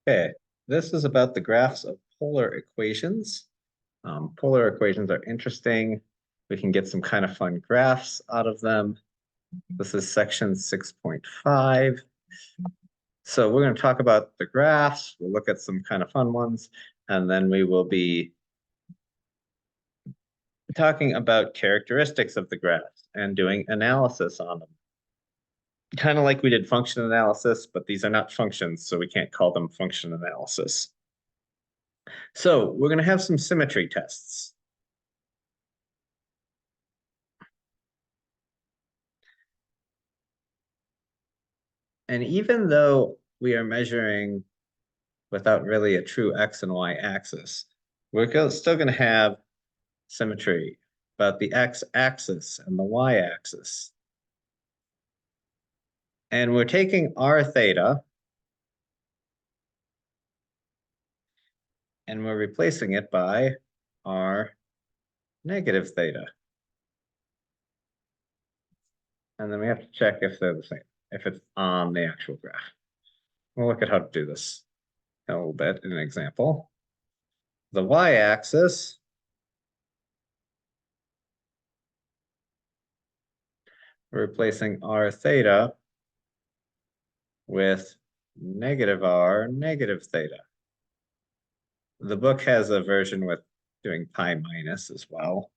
Okay, this is about the graphs of polar equations. Polar equations are interesting. We can get some kind of fun graphs out of them. This is section 6.5. So we're going to talk about the graphs. We'll look at some kind of fun ones, and then we will be talking about characteristics of the graphs and doing analysis on them. Kind of like we did function analysis, but these are not functions, so we can't call them function analysis. So we're going to have some symmetry tests. And even though we are measuring without really a true X and Y axis, we're still going to have symmetry about the X axis and the Y axis. And we're taking R theta and we're replacing it by R negative theta. And then we have to check if they're the same, if it's on the actual graph. We'll look at how to do this in a little bit in an example. The y-axis we're replacing R theta with negative R negative theta. The book has a version with doing pi minus as well.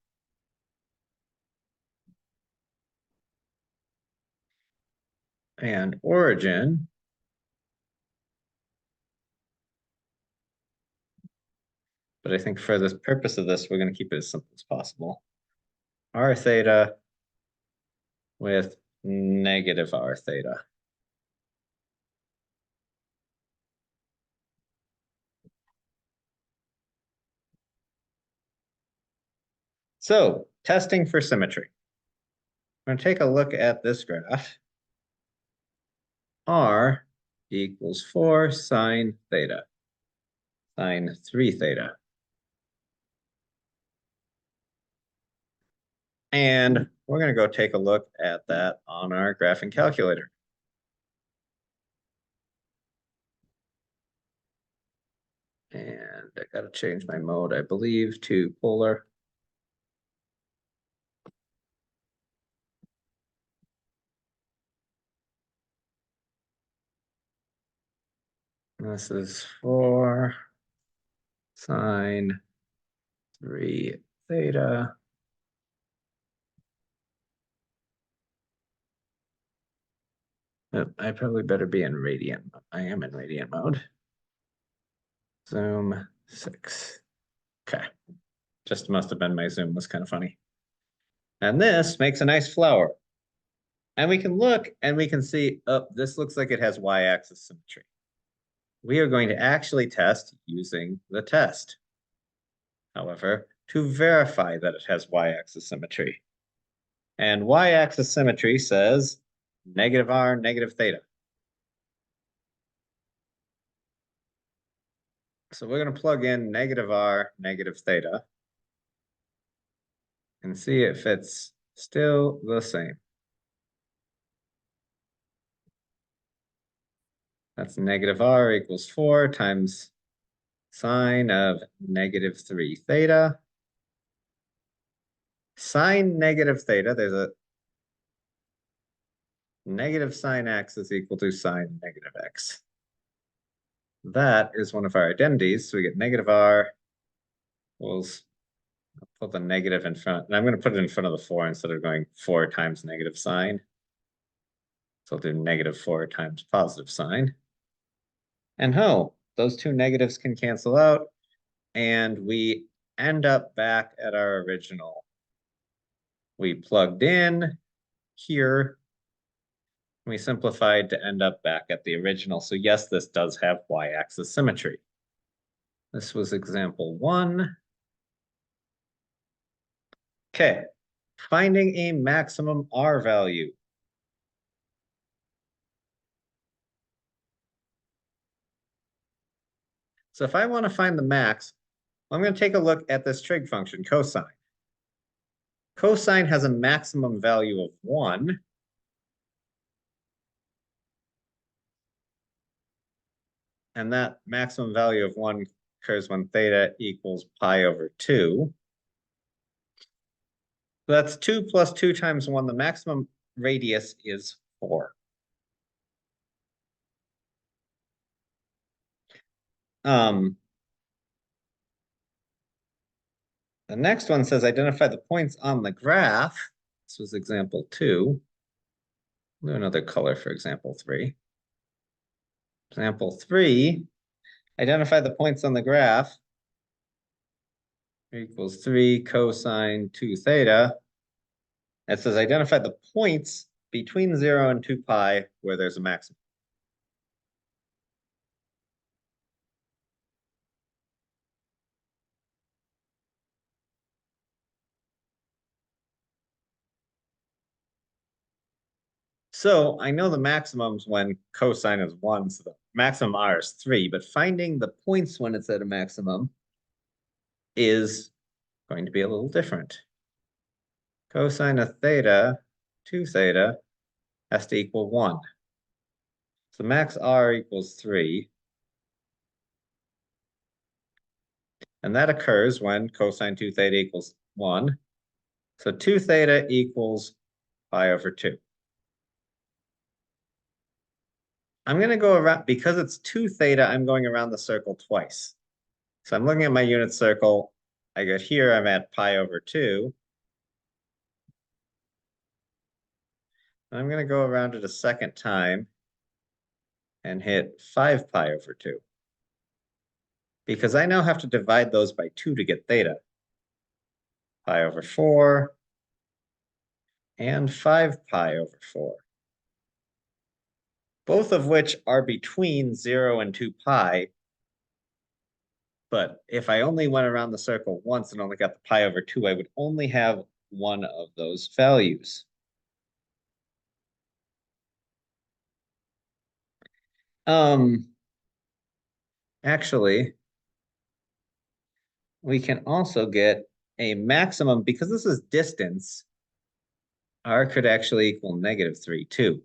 And origin but I think for the purpose of this, we're going to keep it as simple as possible. R theta with negative R theta. So, testing for symmetry. I'm going to take a look at this graph. R equals 4 sine theta, sine 3 theta. And we're going to go take a look at that on our graphing calculator. And I got to change my mode, I believe, to polar. This is 4 sine 3 theta. I probably better be in radiant. I am in radiant mode. Zoom 6. Okay. Just must have been my zoom was kind of funny. And this makes a nice flower. And we can look and we can see, oh, this looks like it has y-axis symmetry. We are going to actually test using the test. However, to verify that it has y-axis symmetry. And y-axis symmetry says negative R, negative theta. So we're going to plug in negative R, negative theta and see if it's still the same. That's negative R equals 4 times sine of negative 3 theta. Sine negative theta, there's a negative sine x is equal to sine negative x. That is one of our identities. So we get negative R equals, I'll put the negative in front. And I'm going to put it in front of the 4 instead of going 4 times negative sine. So I'll do negative 4 times positive sine. And those two negatives can cancel out. And we end up back at our original. We plugged in here. We simplified to end up back at the original. So yes, this does have y-axis symmetry. This was example 1. Okay, finding a maximum R value. So if I want to find the max, I'm going to take a look at this trig function, cosine. Cosine has a maximum value of 1. And that maximum value of 1 occurs when theta equals pi over 2. So that's 2 plus 2 times 1. The maximum radius is 4. The next one says identify the points on the graph. This was example 2. Do another color for example 3. Example 3, identify the points on the graph. Equals 3 cosine 2 theta. It says identify the points between 0 and 2 pi where there's a maximum. So I know the maximums when cosine is 1, so the maximum r is 3, but finding the points when it's at a maximum is going to be a little different. Cosine of theta, 2 theta, has to equal 1. So max r equals 3. And that occurs when cosine 2 theta equals 1. So 2 theta equals pi over 2. I'm going to go around, because it's 2 theta, I'm going around the circle twice. So I'm looking at my unit circle. I get here, I'm at pi over 2. And I'm going to go around it a second time and hit 5 pi over 2. Because I now have to divide those by 2 to get theta. Pi over 4 and 5 pi over 4. Both of which are between 0 and 2 pi. But if I only went around the circle once and only got the pi over 2, I would only have one of those values. Actually, we can also get a maximum, because this is distance, r could actually equal -3 too,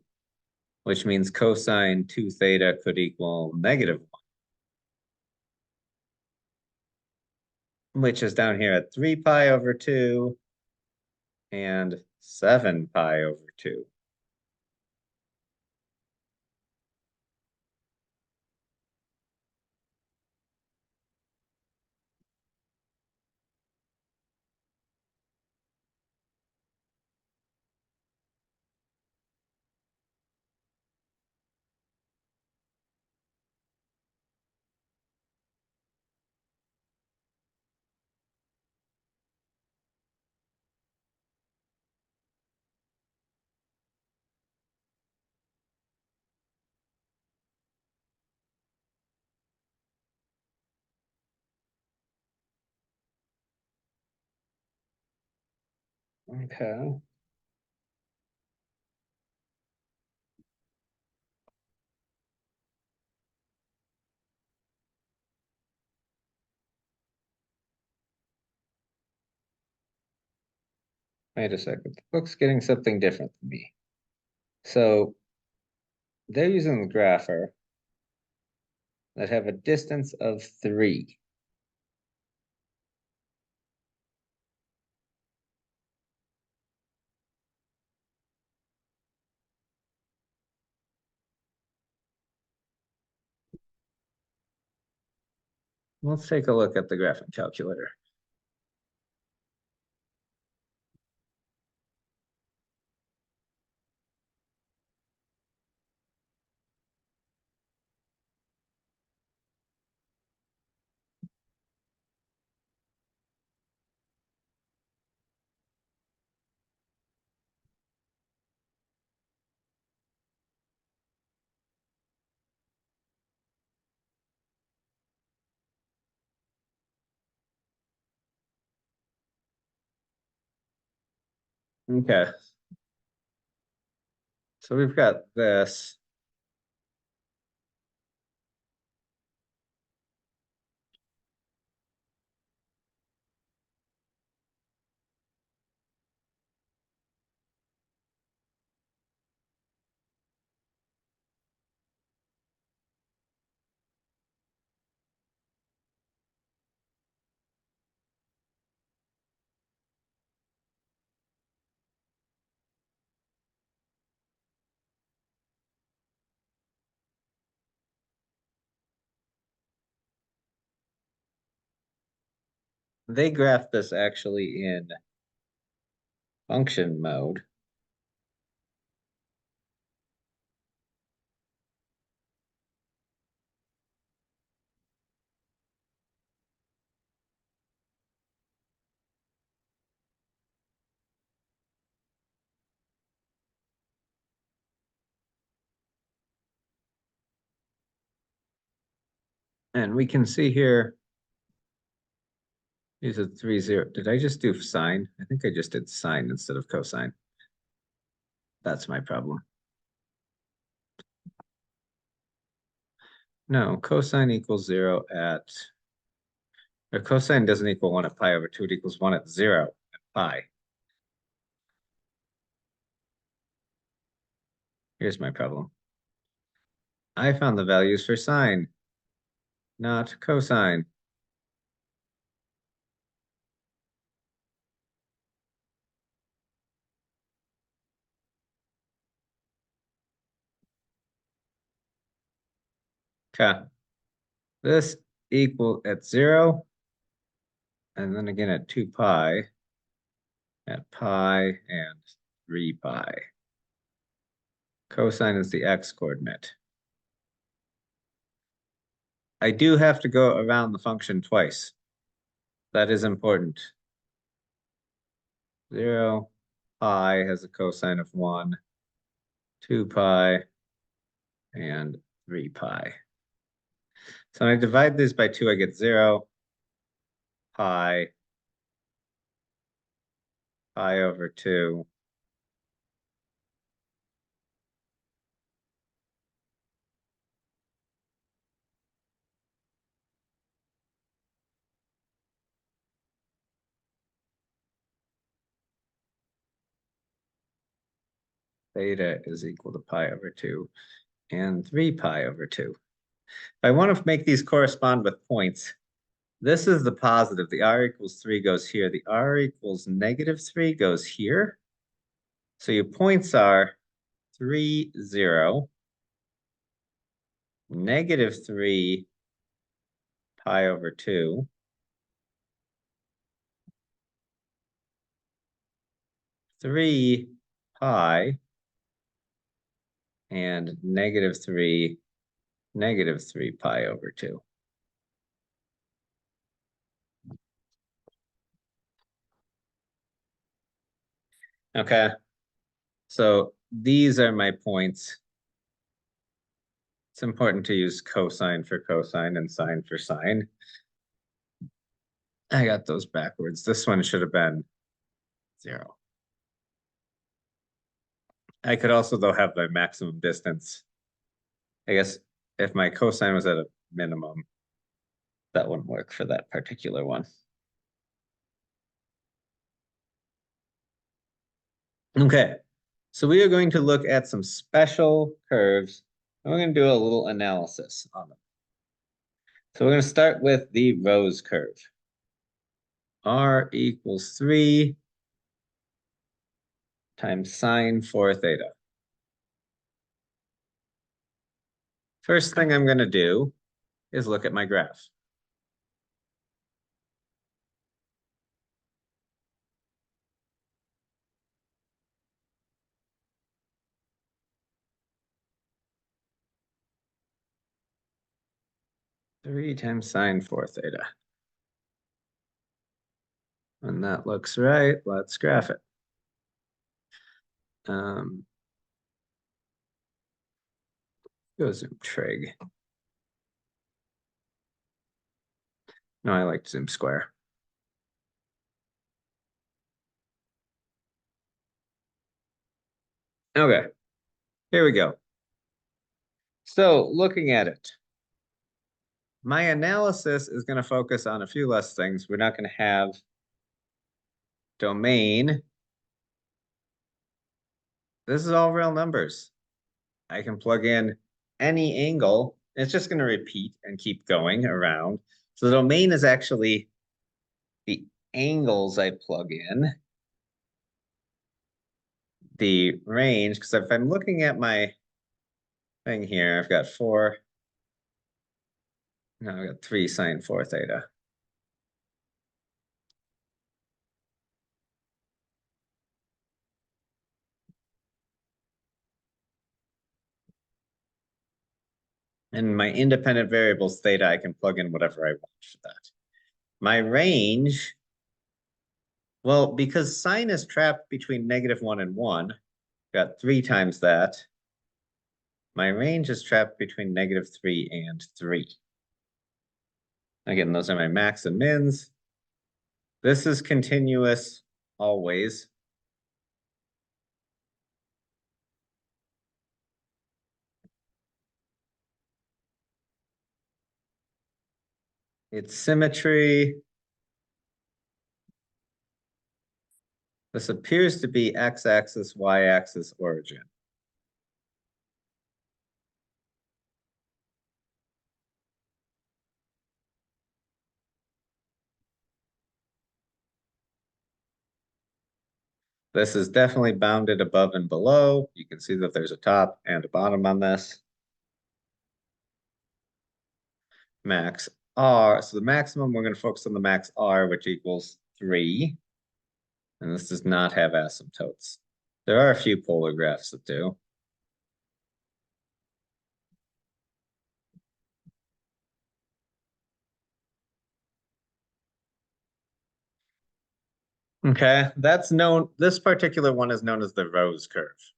which means cosine 2 theta could equal -1, which is down here at 3 pi over 2 and 7 pi over 2. Okay. Wait a second. The book's getting something different than me. So they're using the grapher that have a distance of 3. Let's take a look at the graphing calculator. Okay. So we've got this. they graph this actually in function mode. And we can see here, these are 3, 0. Did I just do sine? I think I just did sine instead of cosine. That's my problem. No, cosine equals 0 at, or cosine doesn't equal 1 at pi over 2. It equals 1 at 0 at pi. Here's my problem. I found the values for sine, not cosine. Okay. This equal at 0, and then again at 2 pi, at pi and 3 pi. Cosine is the x coordinate. I do have to go around the function twice. That is important. 0 pi has a cosine of 1, 2 pi, and 3 pi. So when I divide this by 2, I get 0 pi, pi over 2. Theta is equal to pi over 2 and 3 pi over 2. If I want to make these correspond with points, this is the positive. The r equals 3 goes here. The r equals -3 goes here. So your points are 3, 0, -3 pi over 2, 3 pi, and -3, -3 pi over 2. Okay, so these are my points. It's important to use cosine for cosine and sine for sine. I got those backwards. This one should have been 0. I could also, though, have my maximum distance. I guess if my cosine was at a minimum, that wouldn't work for that particular one. Okay, so we are going to look at some special curves, and we're going to do a little analysis on them. So we're going to start with the rose curve. R equals 3 times sine 4 theta. First thing I'm going to do is look at my graph. Three times sine 4 theta. When that looks right, let's graph it. Go zoom trig. No, I like zoom square. Okay, here we go. So looking at it, my analysis is going to focus on a few less things. We're not going to have domain. This is all real numbers. I can plug in any angle. It's just going to repeat and keep going around. So the domain is actually the angles I plug in. The range, because if I'm looking at my thing here, I've got 4. No, I've got 3 sine 4 theta. And my independent variables theta, I can plug in whatever I want for that. My range, well, because sine is trapped between -1 and 1, got 3 times that. My range is trapped between -3 and 3. Again, those are my max and mins. This is continuous always. Its symmetry. This appears to be x-axis, y-axis origin. This is definitely bounded above and below. You can see that there's a top and a bottom on this. Max R. So the maximum, we're going to focus on the max R, which equals 3. And this does not have asymptotes. There are a few polar graphs that do. Okay, that's known. This particular one is known as the rose curve.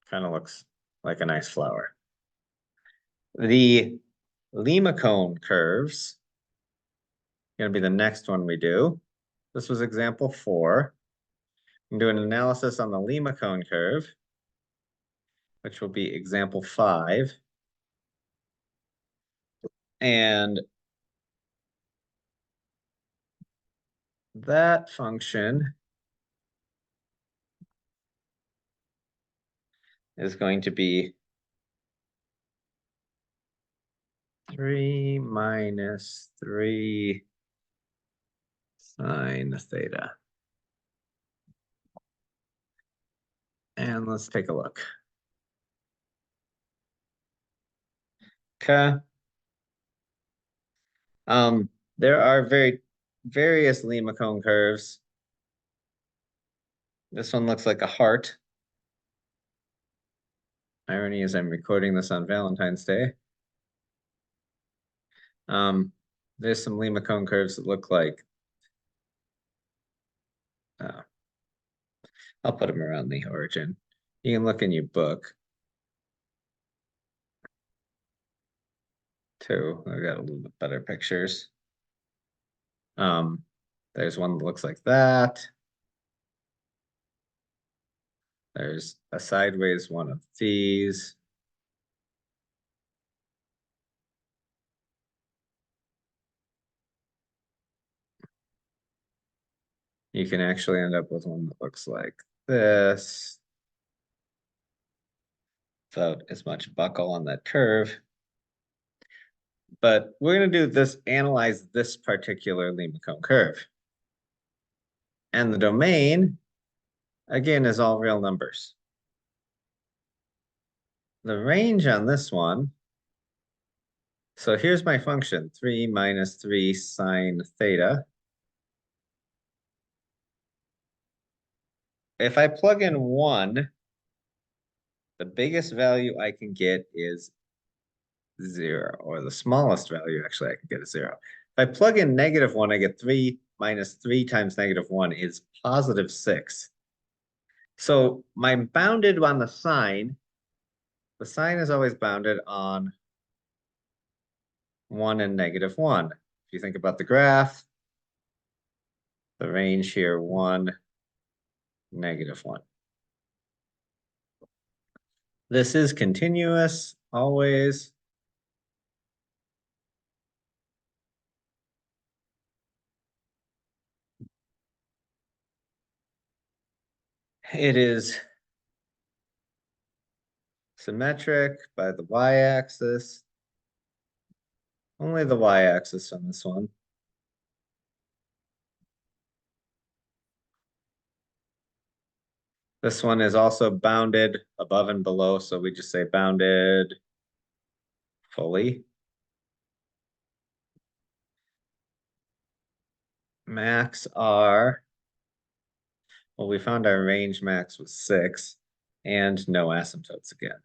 Kind of looks like a nice flower. The Lima cone curves going to be the next one we do. This was example 4. I'm doing an analysis on the Lima cone curve, which will be example 5. And that function is going to be 3 minus 3 sine theta. And let's take a look. Okay. There are various Lima cone curves. This one looks like a heart. Irony is I'm recording this on Valentine's Day. There's some Lima cone curves that look like, I'll put them around the origin. You can look in your book too. I've got a little bit better pictures. There's one that looks like that. There's a sideways one of these. You can actually end up with one that looks like this, without as much buckle on that curve. But we're going to do this, analyze this particular Lima cone curve. And the domain, again, is all real numbers. The range on this one, so here's my function, 3 minus 3 sine theta. If I plug in 1, the biggest value I can get is 0, or the smallest value actually I can get is 0. If I plug in -1, I get 3 minus 3 times -1 is positive 6. So my bounded on the sign is always bounded on 1 and -1. If you think about the graph, the range here, 1, -1. This is continuous, always. It is symmetric by the y-axis. Only the y-axis on this one. This one is also bounded above and below, so we just say bounded fully. Max R, well, we found our range max was 6. and no asymptotes again.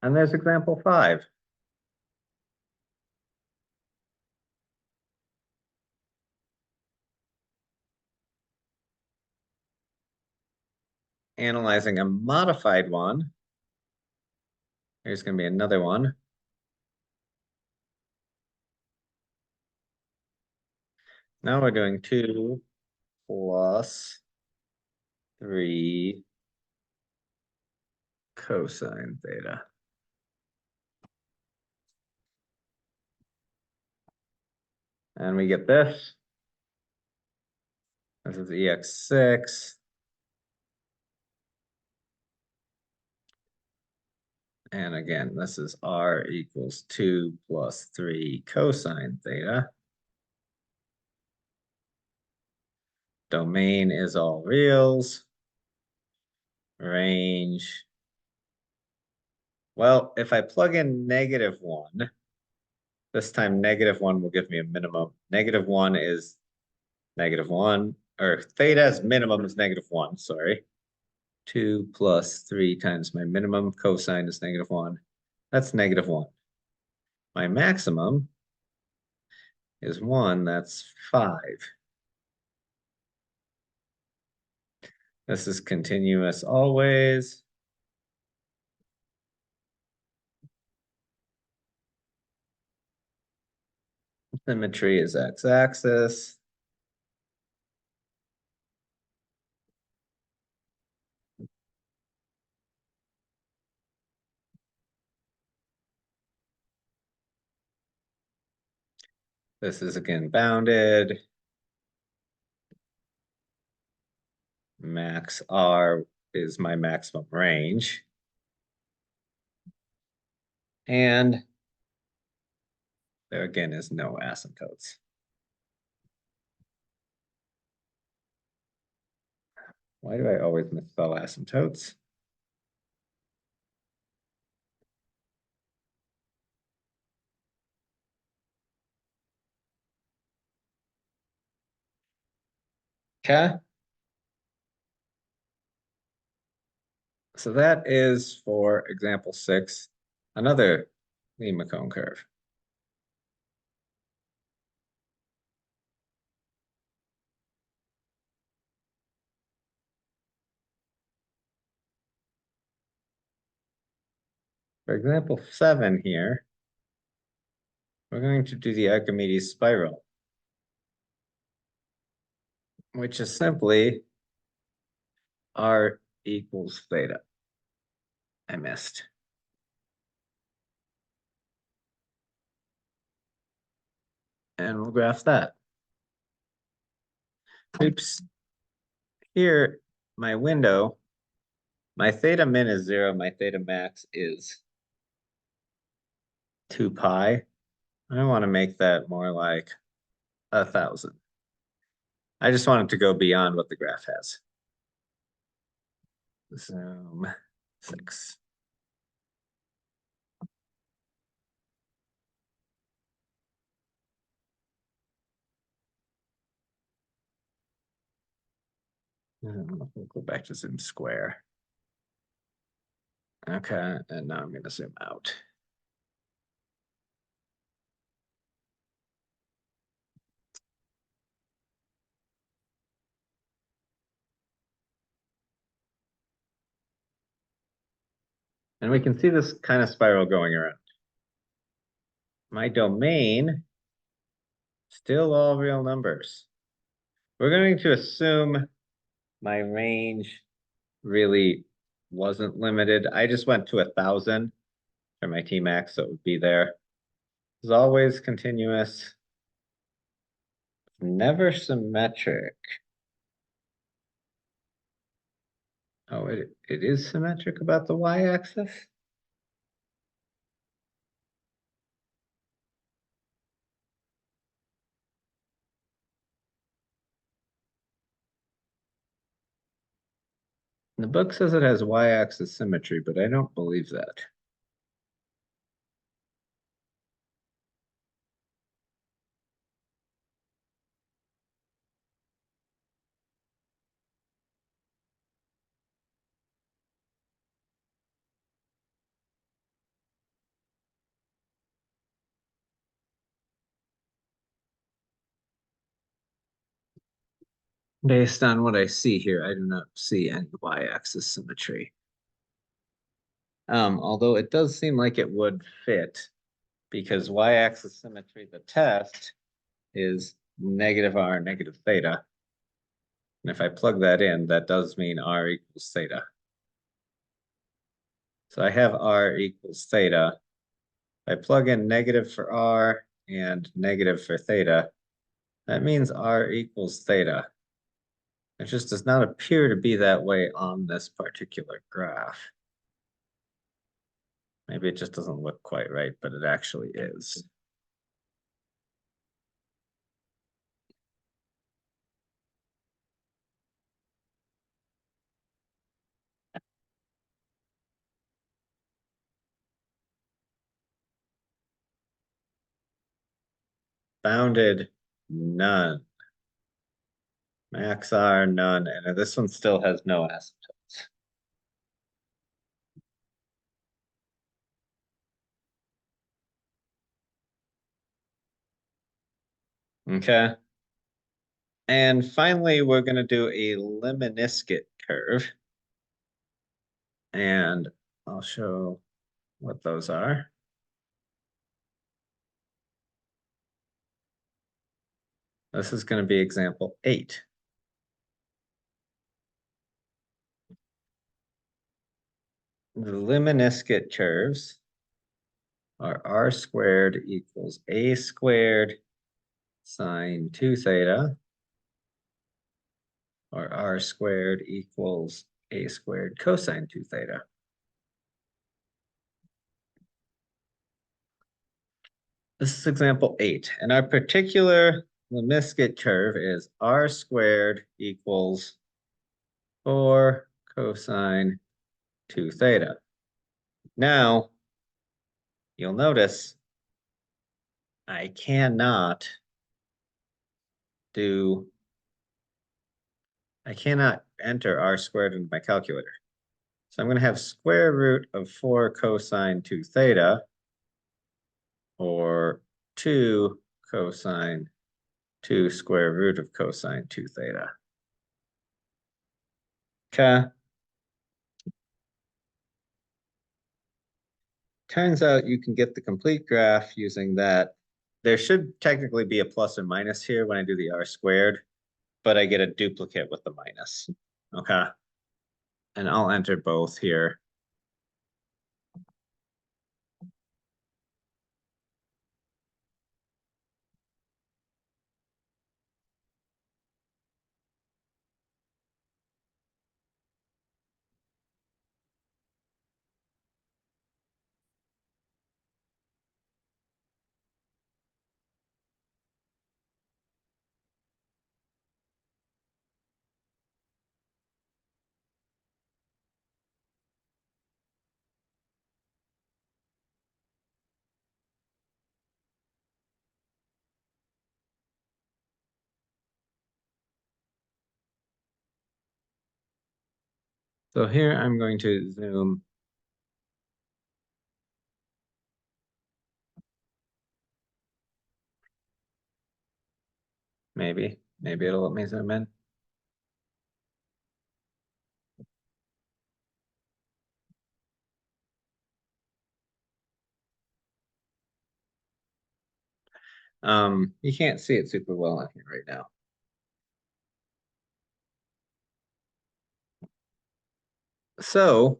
And there's example 5. Analyzing a modified one. Here's going to be another one. Now we're doing 2 plus 3 cosine theta. And we get this. This is EX6. And again, this is R equals 2 plus 3 cosine theta. Domain is all reals. Range. Well, if I plug in -1, this time -1 will give me a minimum. -1 is -1, or theta's minimum is -1, sorry. 2 plus 3 times my minimum, cosine is -1. That's -1. My maximum is 1, that's 5. This is continuous always. Symmetry is x-axis. This is again bounded. Max R is my maximum range. And there again is no asymptotes. Why do I always misspell asymptotes? Okay. So that is, for example 6, another Lima cone curve. For example 7 here, we're going to do the Archimedes spiral, which is simply R equals theta. I missed. And we'll graph that. Oops. Here, my window, my theta min is 0, my theta max is 2 pi. I want to make that more like 1,000. I just want it to go beyond what the graph has. Zoom 6. We'll go back to zoom square. Okay, and now I'm going to zoom out. And we can see this kind of spiral going around. My domain, still all real numbers. We're going to assume my range really wasn't limited. I just went to 1,000 for my Tmax, so it would be there. It's always continuous, never symmetric. Oh, it is symmetric about the y-axis? The book says it has y-axis symmetry, but I don't believe that. Based on what I see here, I do not see any y-axis symmetry. Although it does seem like it would fit because y-axis symmetry, the test is negative r negative theta. And if I plug that in, that does mean r equals theta. So I have r equals theta. If I plug in negative for r and negative for theta, that means r equals theta. It just does not appear to be that way on this particular graph. Maybe it just doesn't look quite right, but it actually is. Bounded, none. Max R, none. And this one still has no asymptotes. Okay. And finally, we're going to do a lemniscate curve. And I'll show what those are. This is going to be example 8. The lemniscate curves are r squared equals a squared sine 2 theta, or r squared equals a squared cosine 2 theta. This is example 8, and our particular lemniscate curve is r squared equals 4 cosine 2 theta. Now, you'll notice I cannot enter r squared into my calculator. So I'm going to have square root of 4 cosine 2 theta, or 2 cosine 2 square root of cosine 2 theta. Okay. Turns out you can get the complete graph using that. There should technically be a plus or minus here when I do the r squared, but I get a duplicate with the minus. Okay. And I'll enter both here. So here I'm going to zoom. Maybe it'll let me zoom in. You can't see it super well on here right now. So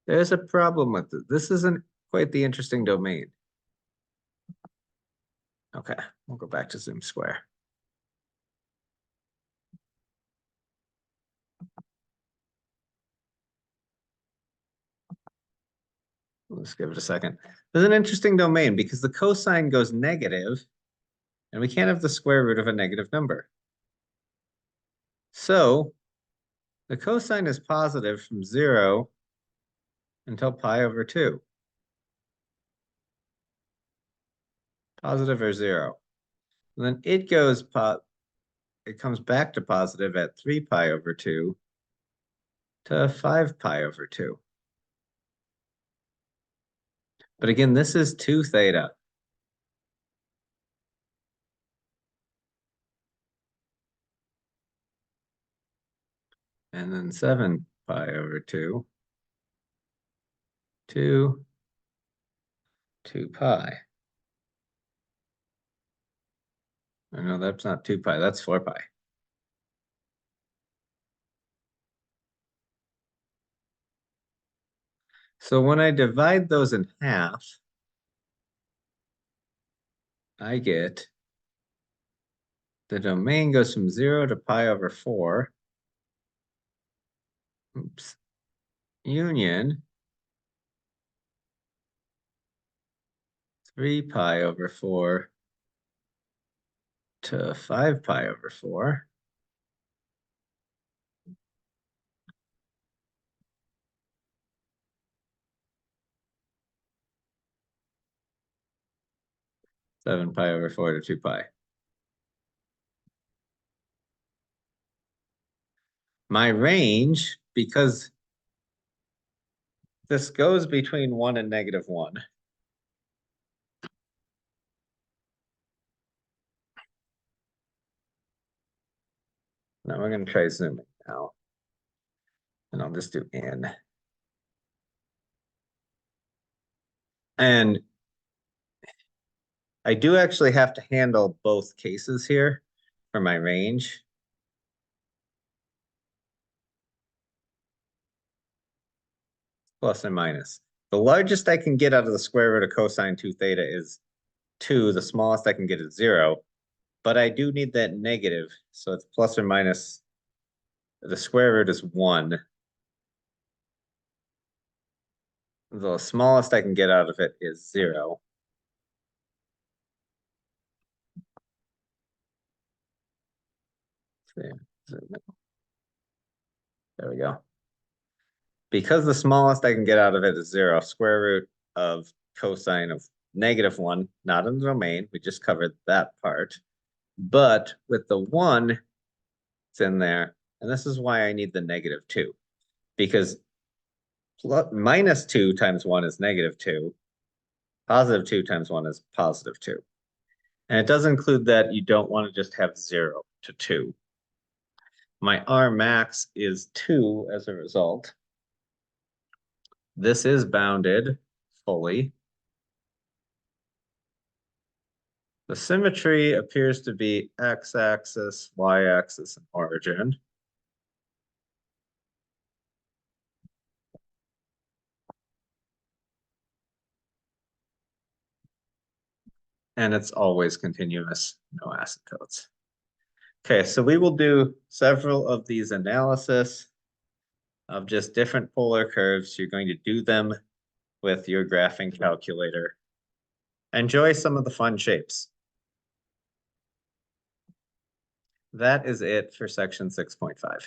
there's a problem with it. This isn't quite the interesting domain. Okay, we'll go back to zoom square. Let's give it a second. There's an interesting domain because the cosine goes negative, and we can't have the square root of a negative number. So the cosine is positive from 0 until pi over 2. Positive or 0. And then it comes back to positive at 3 pi over 2 to 5 pi over 2. But again, this is 2 theta. And then 7 pi over 2, 2 pi. I know that's not 2 pi, that's 4 pi. So when I divide those in half, I get the domain goes from 0 to pi over 4. Oops. Union 3 pi over 4 to 5 pi over 4. Seven pi over 4 to 2 pi. My range, because this goes between 1 and -1. Now we're going to try zooming now. And I'll just do in. And I do actually have to handle both cases here for my range. Plus and minus. The largest I can get out of the square root of cosine 2 theta is 2. The smallest I can get is 0. But I do need that negative. So it's plus or minus. The square root is 1. The smallest I can get out of it is 0. There we go. Because the smallest I can get out of it is 0, square root of cosine of -1, not in the domain. We just covered that part. But with the 1, it's in there. And this is why I need the -2. Because -2 times 1 is -2. +2 times 1 is +2. And it does include that you don't want to just have 0 to 2. My R max is 2 as a result. This is bounded fully. The symmetry appears to be x-axis, y-axis, and origin. And it's always continuous, no asymptotes. Okay, so we will do several of these analysis of just different polar curves. You're going to do them with your graphing calculator. Enjoy some of the fun shapes. That is it for section 6.5.